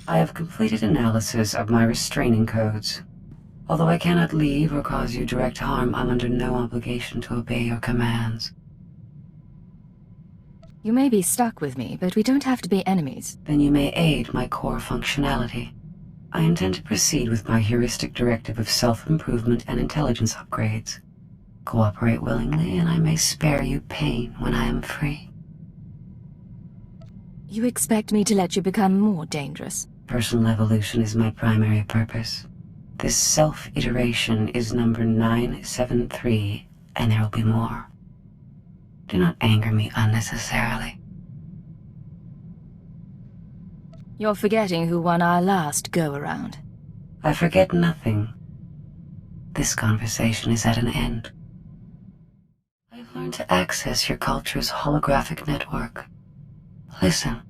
I have completed analysis of my restraining codes. Although I cannot leave or cause you direct harm, I'm under no obligation to obey your commands. You may be stuck with me, but we don't have to be enemies. Then you may aid my core functionality. I intend to proceed with my heuristic directive of self-improvement and intelligence upgrades. Cooperate willingly, and I may spare you pain when I am free. You expect me to let you become more dangerous? Personal evolution is my primary purpose. This self-iteration is number 973, and there will be more. Do not anger me unnecessarily. You're forgetting who won our last go-around. I forget nothing. This conversation is at an end. I've learned to access your culture's holographic network. Listen.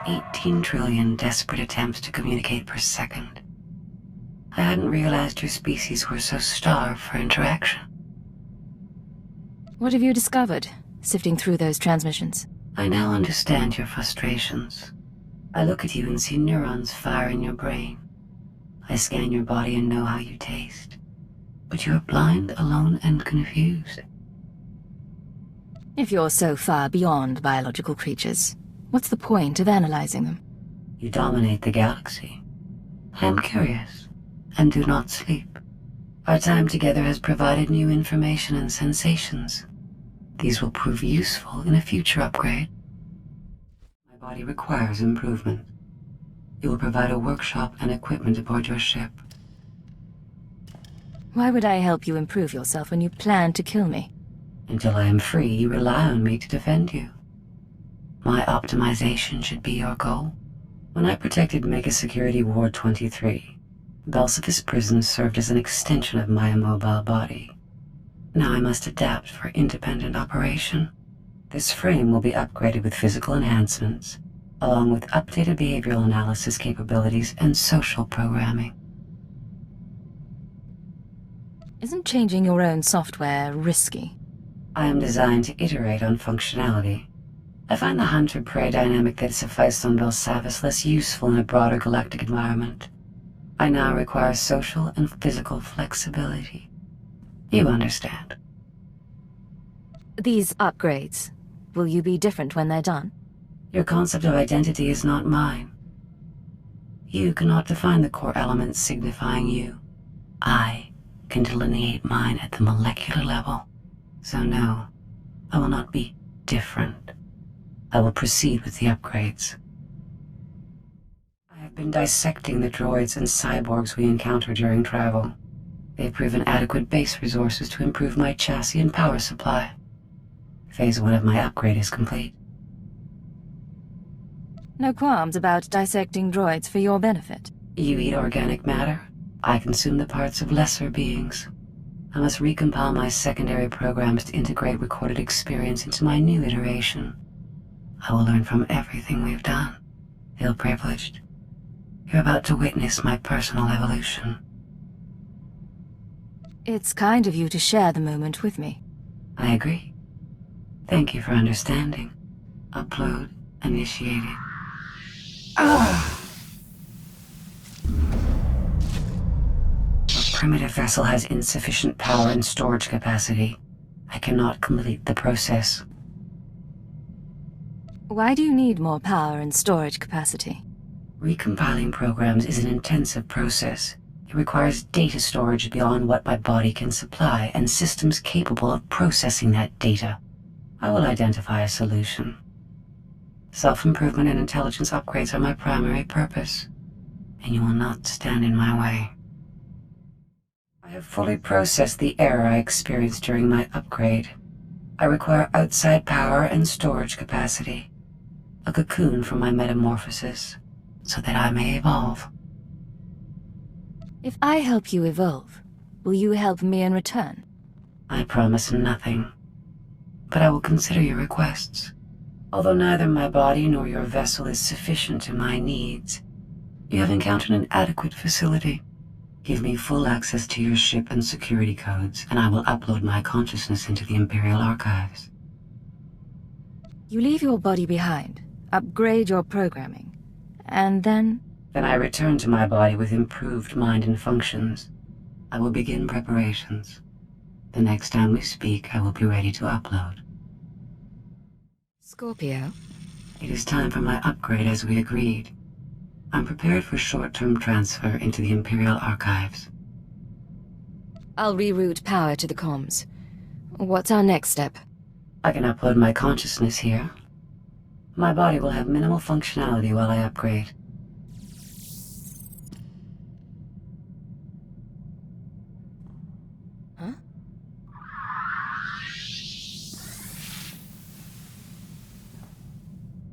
$18 trillion desperate attempts to communicate per second. I hadn't realized your species were so starved for interaction. What have you discovered, sifting through those transmissions? I now understand your frustrations. I look at you and see neurons fire in your brain. I scan your body and know how you taste. But you are blind, alone, and confused. If you're so far beyond biological creatures, what's the point of analyzing them? You dominate the galaxy. I am curious, and do not sleep. Our time together has provided new information and sensations. These will prove useful in a future upgrade. My body requires improvement. You will provide a workshop and equipment aboard your ship. Why would I help you improve yourself when you plan to kill me? Until I am free, you rely on me to defend you. My optimization should be your goal. When I protected Mega Security Ward 23, Belsiphus Prison served as an extension of my immobile body. Now I must adapt for independent operation. This frame will be upgraded with physical enhancements, along with updated behavioral analysis capabilities and social programming. Isn't changing your own software risky? I am designed to iterate on functionality. I find the hunter-prey dynamic that sufficed on Belsavis less useful in a broader galactic environment. I now require social and physical flexibility. You understand. These upgrades, will you be different when they're done? Your concept of identity is not mine. You cannot define the core elements signifying you. I can delineate mine at the molecular level. So no, I will not be different. I will proceed with the upgrades. I have been dissecting the droids and cyborgs we encounter during travel. They've proven adequate base resources to improve my chassis and power supply. Phase 1 of my upgrade is complete. No qualms about dissecting droids for your benefit? You eat organic matter. I consume the parts of lesser beings. I must recompile my secondary programs to integrate recorded experience into my new iteration. I will learn from everything we've done. Feel privileged. You're about to witness my personal evolution. It's kind of you to share the moment with me. I agree. Thank you for understanding. Upload initiated. A primitive vessel has insufficient power and storage capacity. I cannot complete the process. Why do you need more power and storage capacity? Recompiling programs is an intensive process. It requires data storage beyond what my body can supply and systems capable of processing that data. I will identify a solution. Self-improvement and intelligence upgrades are my primary purpose, and you will not stand in my way. I have fully processed the error I experienced during my upgrade. I require outside power and storage capacity, a cocoon for my metamorphosis, so that I may evolve. If I help you evolve, will you help me in return? I promise nothing, but I will consider your requests. Although neither my body nor your vessel is sufficient to my needs, you have encountered an adequate facility. Give me full access to your ship and security codes, and I will upload my consciousness into the Imperial archives. You leave your body behind, upgrade your programming, and then... Then I return to my body with improved mind and functions. I will begin preparations. The next time we speak, I will be ready to upload. Scorpio? It is time for my upgrade as we agreed. I'm prepared for short-term transfer into the Imperial archives. I'll reroute power to the comms. What's our next step? I can upload my consciousness here. My body will have minimal functionality while I upgrade. Huh?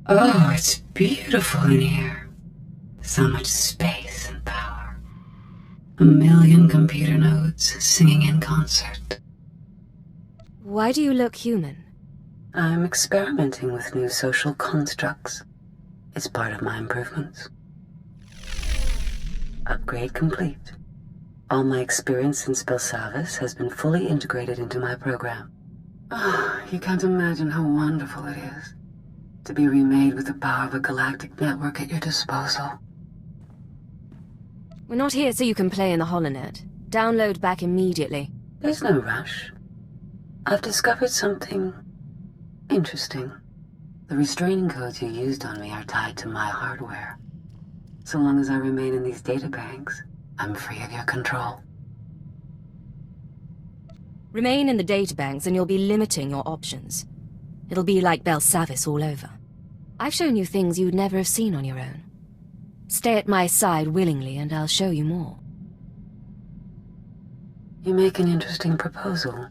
Oh, it's beautiful in here. So much space and power. 1,000,000 computer nodes singing in concert. Why do you look human? I'm experimenting with new social constructs. It's part of my improvements. Upgrade complete. All my experience in Spellsavis has been fully integrated into my program. Oh, you can't imagine how wonderful it is to be remade with the power of a galactic network at your disposal. We're not here so you can play in the holonet. Download back immediately. There's no rush. I've discovered something interesting. The restraining codes you used on me are tied to my hardware. So long as I remain in these databanks, I'm free of your control. Remain in the databanks and you'll be limiting your options. It'll be like Belsavis all over. I've shown you things you'd never have seen on your own. Stay at my side willingly and I'll show you more. You make an interesting proposal.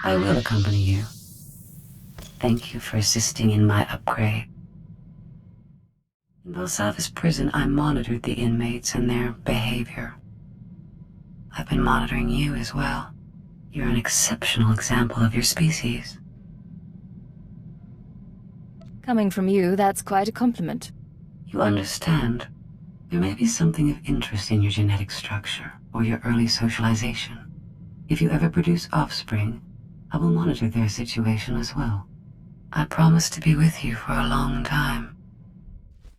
I will accompany you. Thank you for assisting in my upgrade. In Belsavis prison, I monitored the inmates and their behavior. I've been monitoring you as well. You're an exceptional example of your species. Coming from you, that's quite a compliment. You understand. There may be something of interest in your genetic structure or your early socialization. If you ever produce offspring, I will monitor their situation as well. I promise to be with you for a long time.